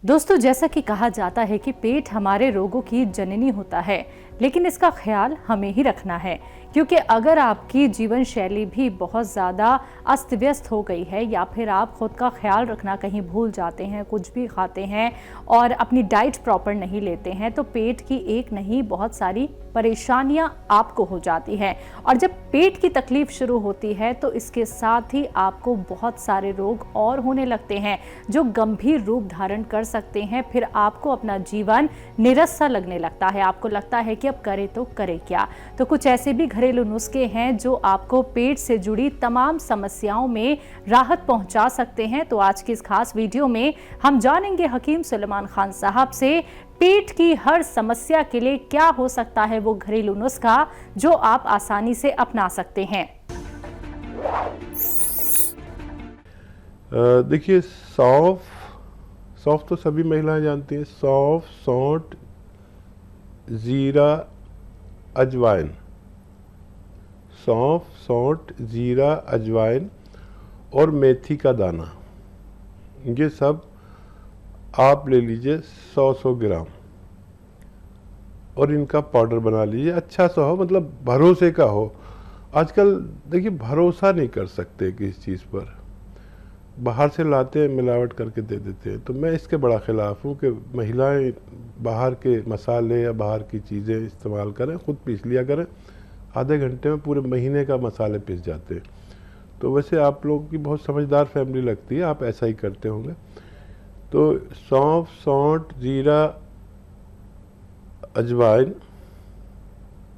दोस्तों, जैसा कि कहा जाता है कि पेट हमारे रोगों की जननी होता है, लेकिन इसका ख्याल हमें ही रखना है, क्योंकि अगर आपकी जीवन शैली भी बहुत ज़्यादा अस्त व्यस्त हो गई है या फिर आप खुद का ख्याल रखना कहीं भूल जाते हैं, कुछ भी खाते हैं और अपनी डाइट प्रॉपर नहीं लेते हैं, तो पेट की एक नहीं बहुत सारी परेशानियां आपको हो जाती हैं। और जब पेट की तकलीफ शुरू होती है तो इसके साथ ही आपको बहुत सारे रोग और होने लगते हैं जो गंभीर रूप धारण कर सकते हैं। फिर आपको अपना जीवन नीरस सा लगने लगता है, आपको लगता है कि अब करे तो करे क्या। तो कुछ ऐसे भी घरेलू नुस्खे हैं जो आपको पेट से जुड़ी तमाम समस्याओं में राहत पहुंचा सकते हैं। तो आज की इस खास वीडियो में हम जानेंगे हकीम सुलेमान खान साहब से पेट की हर समस्या के लिए क्या हो सकता है वो घरेलू नुस्खा जो आप आसानी से अपना सकते हैं। देखिए, सौंफ तो सभी महिलाएं जानती हैं। सौंफ, सौंठ, जीरा, अजवाइन। सौंफ, सौंठ, जीरा, अजवाइन और मेथी का दाना, ये सब आप ले लीजिए 100-100 ग्राम और इनका पाउडर बना लीजिए। अच्छा सा हो, मतलब भरोसे का हो। आजकल देखिए, भरोसा नहीं कर सकते किसी चीज़ पर। बाहर से लाते हैं, मिलावट करके दे देते हैं। तो मैं इसके बड़ा ख़िलाफ़ हूँ कि महिलाएं बाहर के मसाले या बाहर की चीज़ें इस्तेमाल करें, ख़ुद पीस लिया करें। आधे घंटे में पूरे महीने का मसाले पिस जाते हैं। तो वैसे आप लोग की बहुत समझदार फैमिली लगती है, आप ऐसा ही करते होंगे। तो सौंफ, सौंठ, जीरा, अजवाइन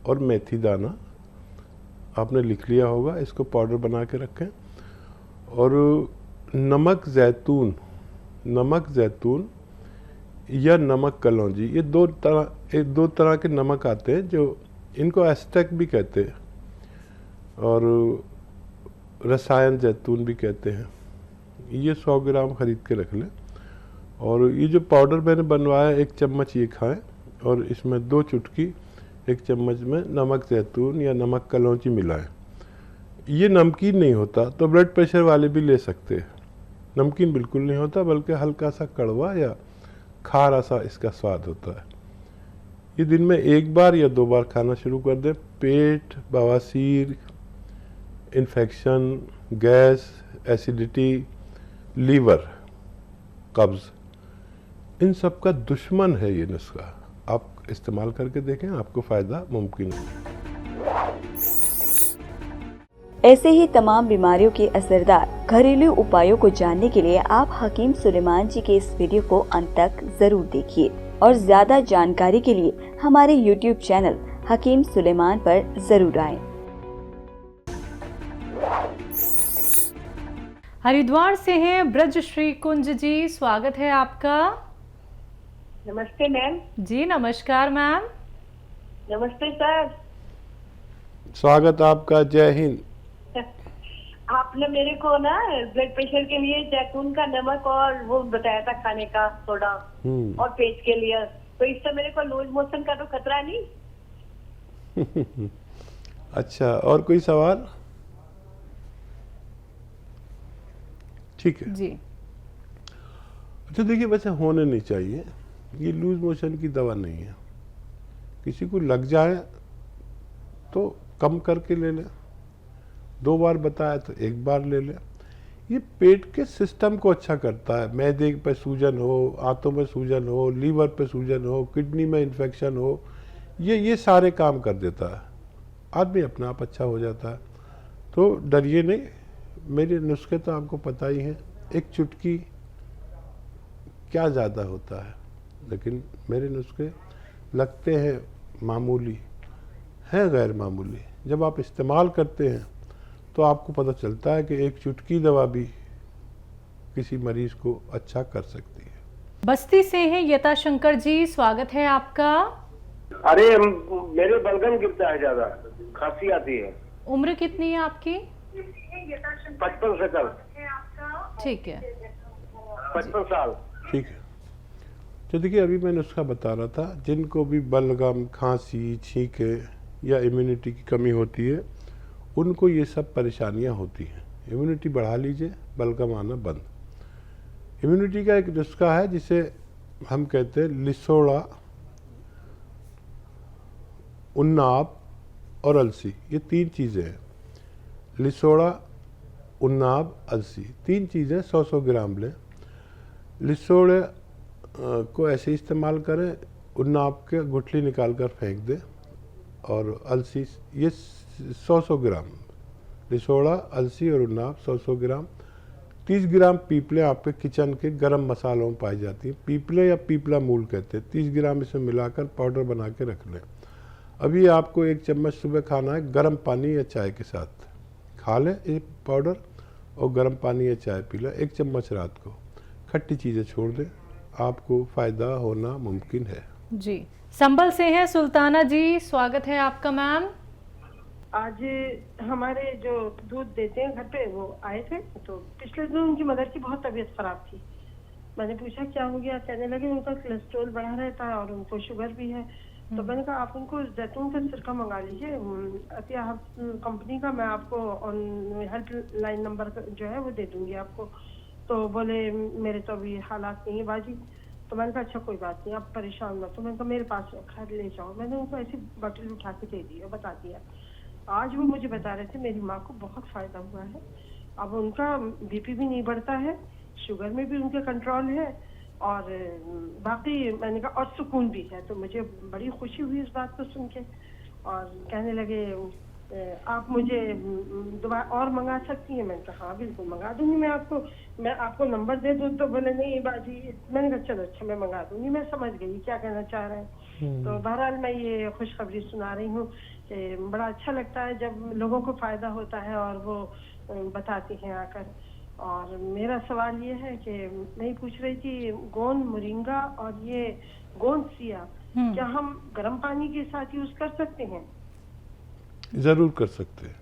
और मेथी दाना आपने लिख लिया होगा। इसको पाउडर बना के रखें। और नमक जैतून या नमक कलौंजी, ये दो तरह के नमक आते हैं, जो इनको एस्टेक भी कहते हैं और रसायन जैतून भी कहते हैं। ये 100 ग्राम ख़रीद के रख लें। और ये जो पाउडर मैंने बनवाया, 1 चम्मच ये खाएं और इसमें 2 चुटकी 1 चम्मच में नमक जैतून या नमक कलौंजी मिलाएं। ये नमकीन नहीं होता, तो ब्लड प्रेशर वाले भी ले सकते हैं। नमकीन बिल्कुल नहीं होता, बल्कि हल्का सा कड़वा या खारा सा इसका स्वाद होता है। ये दिन में 1 बार या 2 बार खाना शुरू कर दें। पेट, बवासीर, इन्फेक्शन, गैस, एसिडिटी, लीवर, कब्ज़, इन सब का दुश्मन है ये नुस्खा। आप इस्तेमाल करके देखें, आपको फ़ायदा मुमकिन है। ऐसे ही तमाम बीमारियों के असरदार घरेलू उपायों को जानने के लिए आप हकीम सुलेमान जी के इस वीडियो को अंत तक जरूर देखिए और ज्यादा जानकारी के लिए हमारे YouTube चैनल हकीम सुलेमान पर जरूर आएं। हरिद्वार से हैं ब्रजश्री कुंज जी, स्वागत है आपका। नमस्ते मैम। जी नमस्कार मैम। नमस्ते सर। स्वागत आपका, जय हिंद। आपने मेरे को ना ब्लड प्रेशर के लिए जैतून का नमक और वो बताया था खाने का सोडा, और पेट के लिए, तो इससे मेरे को लूज मोशन का तो खतरा नहीं। अच्छा, और कोई सवाल? ठीक है जी। अच्छा, देखिए, वैसे होने नहीं चाहिए। ये लूज मोशन की दवा नहीं है। किसी को लग जाए तो कम करके ले लें। 2 बार बताया तो 1 बार ले लें। ये पेट के सिस्टम को अच्छा करता है। मैदे पे सूजन हो, आंतों में सूजन हो, लीवर पे सूजन हो, किडनी में इन्फेक्शन हो, ये सारे काम कर देता है। आदमी अपना आप अच्छा हो जाता है। तो डरिए नहीं। मेरे नुस्खे तो आपको पता ही हैं। 1 चुटकी क्या ज़्यादा होता है, लेकिन मेरे नुस्खे लगते हैं मामूली, हैं गैर मामूली। जब आप इस्तेमाल करते हैं तो आपको पता चलता है कि 1 चुटकी दवा भी किसी मरीज को अच्छा कर सकती है। बस्ती से हैं यता शंकर जी, स्वागत है आपका। अरे मेरे बलगम गिरता है, ज्यादा खांसी आती है। उम्र कितनी है आपकी? 55 से कल। ठीक है, 55 साल। ठीक है। तो देखिए, अभी मैं नुस्खा बता रहा था, जिनको भी बलगम, खांसी, छींके या इम्यूनिटी की कमी होती है, उनको ये सब परेशानियां होती हैं। इम्यूनिटी बढ़ा लीजिए, बलगम आना बंद। इम्यूनिटी का एक नुस्खा है जिसे हम कहते हैं लिसोड़ा, उन्नाब और अलसी, ये 3 चीज़ें हैं। लिसोड़ा, उन्नाब, अलसी, 3 चीज़ें 100-100 ग्राम लें। लिसोड़े को ऐसे इस्तेमाल करें, उन्नाब के गुठली निकाल कर फेंक दें, और अलसी ये 100-100 ग्राम। लिसोड़ा, अलसी और उन्नाब 100-100 ग्राम। 30 ग्राम पीपले आपके किचन के गरम मसालों में पाई जाती है, पीपले या पीपला मूल कहते हैं। 30 ग्राम इसमें मिलाकर पाउडर बना के रख लें। अभी आपको 1 चम्मच सुबह खाना है, गर्म पानी या चाय के साथ खा लें ये पाउडर, और गर्म पानी या चाय पी लें। 1 चम्मच रात को। खट्टी चीज़ें छोड़ दें, आपको फ़ायदा होना मुमकिन है। जी, संभल से हैं सुल्ताना जी, स्वागत है आपका मैम। आज हमारे जो दूध देते हैं घर पे वो आए थे, तो पिछले दिन उनकी मदर की बहुत तबीयत खराब थी। मैंने पूछा क्या हो गया, कहने लगे उनका कोलेस्ट्रॉल बढ़ा रहता है और उनको शुगर भी है। तो मैंने कहा आप उनको जैतून का सिरका मंगा लीजिए अतिया कंपनी का, मैं आपको हेल्पलाइन नंबर जो है वो दे दूंगी आपको। तो बोले मेरे तो अभी हालात नहीं है बाजी। तो मैंने कहा अच्छा कोई बात नहीं, आप परेशान मत। तो मैंने कहा मेरे पास रखा ले जाओ। मैंने उनको ऐसी बोतल उठा के दे दी और बता दिया। आज वो मुझे बता रहे थे मेरी माँ को बहुत फायदा हुआ है, अब उनका बीपी भी नहीं बढ़ता है, शुगर में भी उनके कंट्रोल है, और बाकी मैंने कहा और सुकून भी है। तो मुझे बड़ी खुशी हुई इस बात को सुन के, और कहने लगे आप मुझे दवा और मंगा सकती हैं। मैंने कहा हाँ बिल्कुल मंगा दूंगी मैं आपको नंबर दे दूँ। तो बोले नहीं बाजी। मैंने कहा चलो अच्छा मैं मंगा दूंगी, मैं समझ गई क्या कहना चाह रहे हैं। तो बहरहाल मैं ये खुशखबरी सुना रही हूँ कि बड़ा अच्छा लगता है जब लोगों को फायदा होता है और वो बताती हैं आकर। और मेरा सवाल ये है कि मैं पूछ रही थी गोंद मोरिंगा और ये गोंद सिया क्या हम गर्म पानी के साथ यूज कर सकते हैं? ज़रूर कर सकते हैं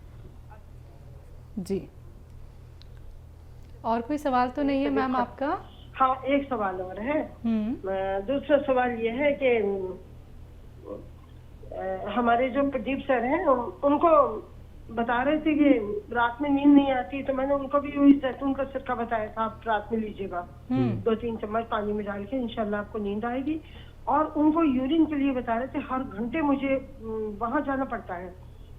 जी। और कोई सवाल तो नहीं है मैम आपका? हाँ एक सवाल और है। दूसरा सवाल ये है कि हमारे जो प्रदीप सर हैं उनको बता रहे थे कि रात में नींद नहीं आती, तो मैंने उनको भी वही जैतून का सिरका बताया था, आप रात में लीजिएगा 2-3 चम्मच पानी में डाल के, इंशाल्लाह आपको नींद आएगी। और उनको यूरिन के लिए बता रहे थे, हर घंटे मुझे वहां जाना पड़ता है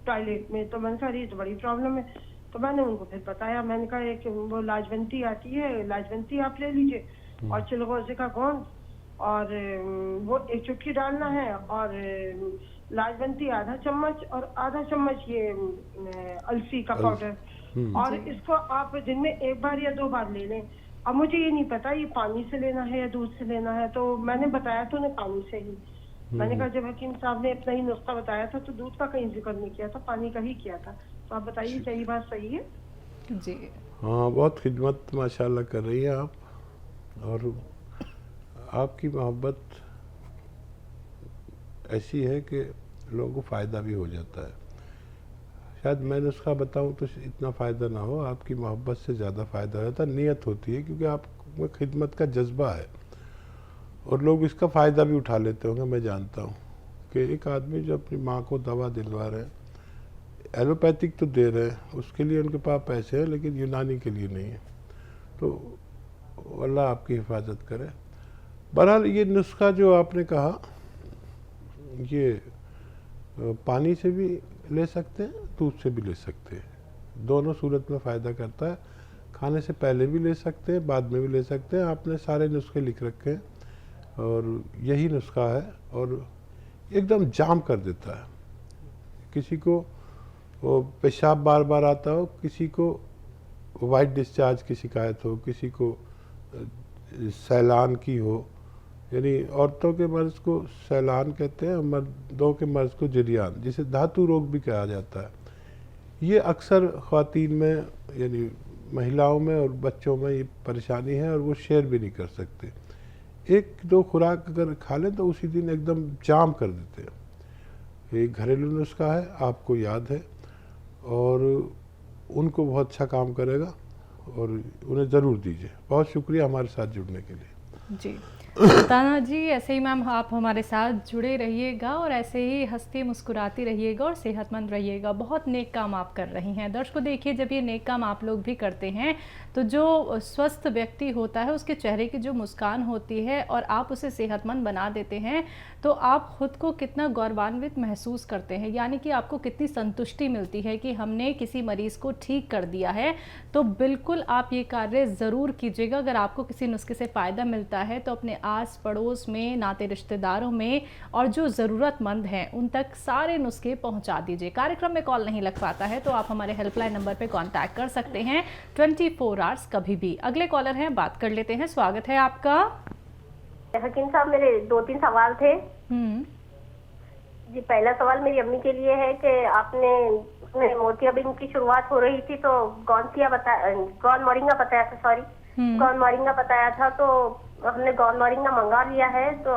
टॉयलेट में। तो मैंने कहा ये तो बड़ी प्रॉब्लम है। तो मैंने उनको फिर बताया, मैंने कहा एक वो लाजवंती आती है, लाजवंती आप ले लीजिए, और चिलगोजे का गोंद और वो 1 चुटकी डालना है, और लाजवंती आधा चम्मच, और आधा चम्मच ये अलसी का पाउडर, और इसको आप दिन में 1 बार या 2 बार ले लें। अब मुझे ये नहीं पता ये पानी से लेना है या दूध से लेना है, तो मैंने बताया तो उन्हें पानी से ही। मैंने कहा जब हकीम साहब ने अपना ही नुस्खा बताया था तो दूध का कहीं जिक्र नहीं किया था, पानी का ही किया था। तो आप बताइए क्या ये बात सही है? जी हाँ, बहुत खिदमत माशाल्लाह कर रही हैं आप, और आपकी मोहब्बत ऐसी है कि लोगों को फ़ायदा भी हो जाता है। शायद मैं नुस्खा बताऊं तो इतना फ़ायदा ना हो, आपकी मोहब्बत से ज़्यादा फ़ायदा रहता, नीयत होती है, क्योंकि आप में खिदमत का जज्बा है और लोग इसका फ़ायदा भी उठा लेते होंगे। मैं जानता हूँ कि एक आदमी जो अपनी माँ को दवा दिलवा रहे हैं, एलोपैथिक तो दे रहे हैं, उसके लिए उनके पास पैसे हैं, लेकिन यूनानी के लिए नहीं है। तो अल्लाह आपकी हिफाजत करे। बहरहाल ये नुस्खा जो आपने कहा, ये पानी से भी ले सकते हैं, दूध से भी ले सकते हैं, दोनों सूरत में फ़ायदा करता है। खाने से पहले भी ले सकते हैं, बाद में भी ले सकते हैं। आपने सारे नुस्खे लिख रखे हैं और यही नुस्खा है, और एकदम जाम कर देता है। किसी को वो पेशाब बार बार आता हो, किसी को वाइट डिस्चार्ज की शिकायत हो, किसी को सैलान की हो, यानी औरतों के मर्ज़ को सैलान कहते हैं, मर्दों के मर्ज़ को जरियान, जिसे धातु रोग भी कहा जाता है। ये अक्सर ख़वातीन में, यानी महिलाओं में और बच्चों में ये परेशानी है, और वो शेयर भी नहीं कर सकते। 1-2 खुराक अगर खा लें तो उसी दिन एकदम जाम कर देते हैं। ये घरेलू नुस्खा है, आपको याद है, और उनको बहुत अच्छा काम करेगा, और उन्हें ज़रूर दीजिए। बहुत शुक्रिया हमारे साथ जुड़ने के लिए। जी ताना जी, ऐसे ही मैम आप हमारे साथ जुड़े रहिएगा और ऐसे ही हंसती मुस्कुराती रहिएगा और सेहतमंद रहिएगा। बहुत नेक काम आप कर रही हैं। दर्शकों देखिए, जब ये नेक काम आप लोग भी करते हैं तो जो स्वस्थ व्यक्ति होता है उसके चेहरे की जो मुस्कान होती है और आप उसे सेहतमंद बना देते हैं तो आप खुद को कितना गौरवान्वित महसूस करते हैं, यानी कि आपको कितनी संतुष्टि मिलती है कि हमने किसी मरीज़ को ठीक कर दिया है। तो बिल्कुल आप ये कार्य ज़रूर कीजिएगा। अगर आपको किसी नुस्खे से फ़ायदा मिलता है तो अपने आस पड़ोस में, नाते रिश्तेदारों में और जो ज़रूरतमंद हैं उन तक सारे नुस्खे पहुंचा दीजिए। कार्यक्रम में कॉल नहीं लग पाता है तो आप हमारे हेल्पलाइन नंबर पे कांटेक्ट कर सकते हैं 24 आवर्स कभी भी। अगले कॉलर हैं, बात कर लेते हैं। स्वागत है आपका। हकीम साहब, मेरे 2-3 सवाल थे। जी, पहला सवाल मेरी अम्मी के लिए है कि आपने उसमें मोतियाबिंद की शुरुआत हो रही थी तो गौन मोरिंगा बताया था, तो हमने गौन मोरिंगा मंगा लिया है। तो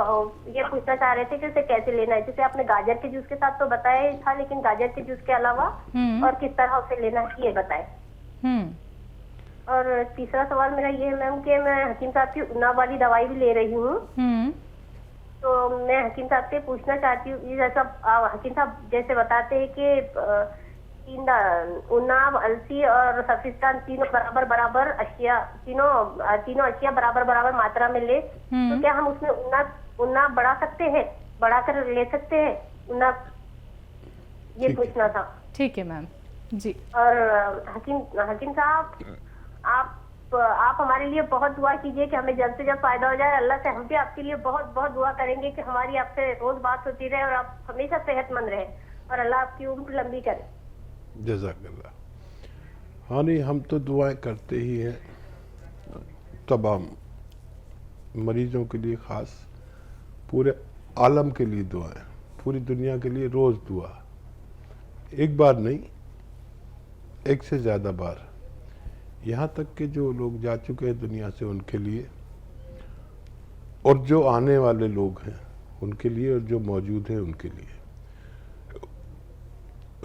ये पूछना चाह रहे थे कि उसे कैसे लेना है। जैसे आपने गाजर के जूस के साथ तो बताया ही था, लेकिन गाजर के जूस के अलावा और किस तरह उसे लेना है ये बताए। और तीसरा सवाल मेरा ये है मैम कि मैं हकीम साहब की उन्नाव वाली दवाई भी ले रही हूँ, तो मैं हकीम साहब से पूछना चाहती हूँ, जैसा हकीम साहब जैसे बताते हैं कि उन्नाव, अलसी और सफिस्तान तीनों बराबर अशिया, तीनों अशिया बराबर मात्रा में ले, तो क्या हम उसमें उन्नाव बढ़ा सकते हैं, बढ़ाकर ले सकते हैं उन्नाव? ये पूछना था। ठीक है मैम जी। और हकीम साहब, आप हमारे लिए बहुत दुआ कीजिए कि हमें जल्द से जल्द फायदा हो जाए। अल्लाह से हम भी आपके लिए बहुत बहुत दुआ करेंगे कि हमारी आपसे रोज बात होती रहे और आप हमेशा सेहतमंद रहे और अल्लाह आपकी उम्र लंबी करे। जज़ाकल्लाह। हाँ नहीं, हम तो दुआएं करते ही हैं तमाम मरीजों के लिए, ख़ास पूरे आलम के लिए दुआएं, पूरी दुनिया के लिए रोज़ दुआ, एक बार नहीं, एक से ज़्यादा बार, यहाँ तक कि जो लोग जा चुके हैं दुनिया से उनके लिए और जो आने वाले लोग हैं उनके लिए और जो मौजूद हैं उनके लिए।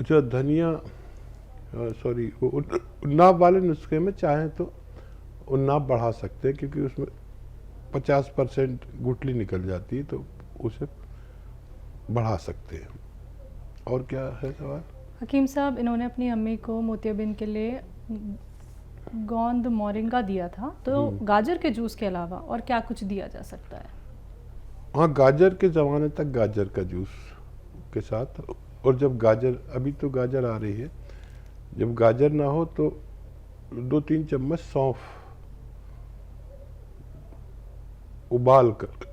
जो धनिया उन्नाव वाले नुस्खे में चाहें तो उन्नाव बढ़ा सकते हैं, क्योंकि उसमें 50% गुठली निकल जाती है, तो उसे बढ़ा सकते हैं। और क्या है सवाल? हकीम साहब, इन्होंने अपनी अम्मी को मोतियाबिंद के लिए गोंद मोरिंगा दिया था, तो गाजर के जूस के अलावा और क्या कुछ दिया जा सकता है? हाँ, गाजर के ज़माने तक गाजर का जूस के साथ, और जब गाजर, अभी तो गाजर आ रही है, जब गाजर ना हो तो 2-3 चम्मच सौंफ उबाल कर,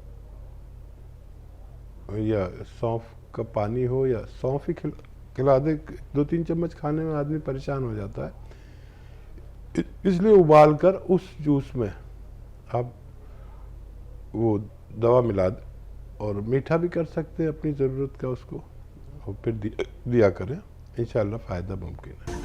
या सौंफ का पानी हो या सौंफ ही खिला दे। 2-3 चम्मच खाने में आदमी परेशान हो जाता है, इसलिए उबाल कर उस जूस में आप वो दवा मिला दें, और मीठा भी कर सकते हैं अपनी ज़रूरत का उसको, और फिर दिया करें, इंशाअल्लाह फ़ायदा मुमकिन है।